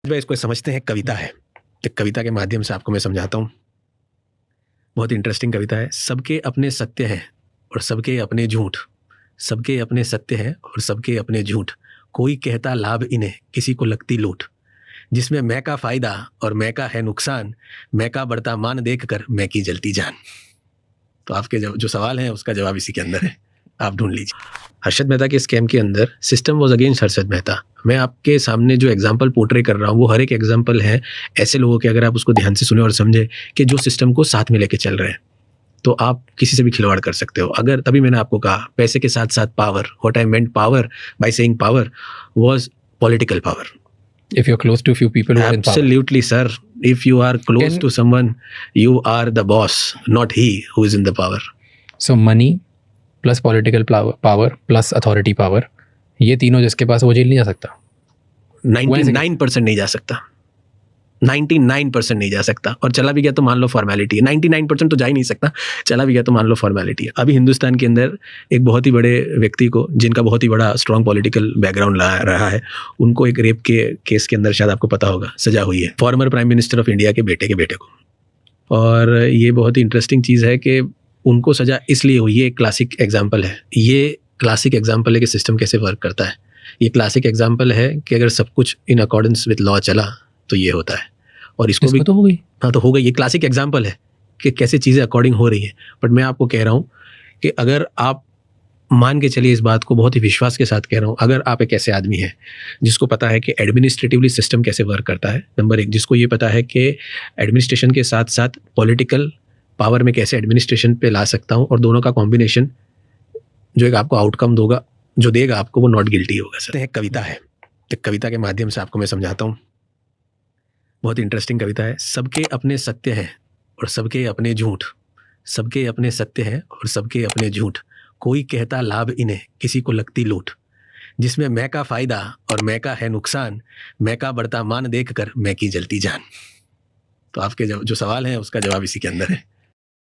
भाई इसको समझते हैं, कविता है। तो कविता के माध्यम से आपको मैं समझाता हूँ। बहुत इंटरेस्टिंग कविता है। सबके अपने सत्य हैं और सबके अपने झूठ, सबके अपने सत्य हैं और सबके अपने झूठ, कोई कहता लाभ इन्हें, किसी को लगती लूट, जिसमें मैं का फायदा और मैं का है नुकसान, मैं का बढ़ता मान देख कर मैं की जलती जान। तो आपके जो सवाल है उसका जवाब इसी के अंदर है, आप ढूंढ लीजिए। हर्षद मेहता के स्कैम के अंदर system was against Harshad Mehta. मैं आपके सामने जो एग्जाम्पल पोर्ट्रे कर रहा हूँ वो हर एक एग्जाम्पल है ऐसे लोगों के, अगर आप उसको ध्यान से सुने और समझे कि जो सिस्टम को साथ में लेके चल रहे हैं, तो आप किसी से भी खिलवाड़ कर सकते हो। अगर तभी मैंने आपको कहा पैसे के साथ साथ power, what I meant power by saying power was political power. If you're close to a few people who are in power. Absolutely, sir. If you are close to someone, you are the boss, not he who is in the power. So money plus political power plus authority power, ये तीनों जिसके पास, वो jail नहीं जा सकता। 99% नहीं जा सकता, 99% नहीं जा सकता। और चला भी गया तो मान लो फॉर्मेलिटी है। 99% तो जा ही नहीं सकता, चला भी गया तो मान लो फॉर्मेलिटी है। अभी हिंदुस्तान के अंदर एक बहुत ही बड़े व्यक्ति को, जिनका बहुत ही बड़ा स्ट्रॉन्ग पॉलिटिकल बैकग्राउंड रहा है, उनको एक रेप के केस के अंदर, शायद आपको पता होगा, सजा हुई है former prime minister of India के बेटे को। और ये बहुत ही इंटरेस्टिंग चीज़ है कि उनको सजा इसलिए हुई है। एक क्लासिक एग्जाम्पल है, ये क्लासिक एग्जाम्पल है कि सिस्टम कैसे वर्क करता है। ये क्लासिक एग्जाम्पल है कि अगर सब कुछ इन अकॉर्डेंस विद लॉ चला तो ये होता है। और इसको भी तो हो गई। हाँ, तो हो गई। ये क्लासिक एग्जाम्पल है कि कैसे चीज़ें अकॉर्डिंग हो रही हैं। बट मैं आपको कह रहा हूँ कि अगर आप मान के चलिए, इस बात को बहुत ही विश्वास के साथ कह रहा हूँ, अगर आप एक ऐसे आदमी हैं जिसको पता है कि एडमिनिस्ट्रेटिवली सिस्टम कैसे वर्क करता है, नंबर एक, जिसको ये पता है कि एडमिनिस्ट्रेशन के साथ साथ पॉलिटिकल पावर में कैसे एडमिनिस्ट्रेशन पे ला सकता हूँ, और दोनों का कॉम्बिनेशन जो एक आपको आउटकम जो देगा आपको, वो नॉट गिल्टी होगा। सर एक कविता है, तो कविता के माध्यम से आपको मैं समझाता हूँ। बहुत इंटरेस्टिंग कविता है। सबके अपने सत्य हैं और सबके अपने झूठ, सबके अपने सत्य हैं और सबके अपने झूठ, कोई कहता लाभ इन्हें, किसी को लगती लूट, जिसमें मैं का फायदा और मैं का है नुकसान, मैं का बढ़ता मान देख कर मैं की जलती जान। तो आपके जो सवाल है उसका जवाब इसी के अंदर है।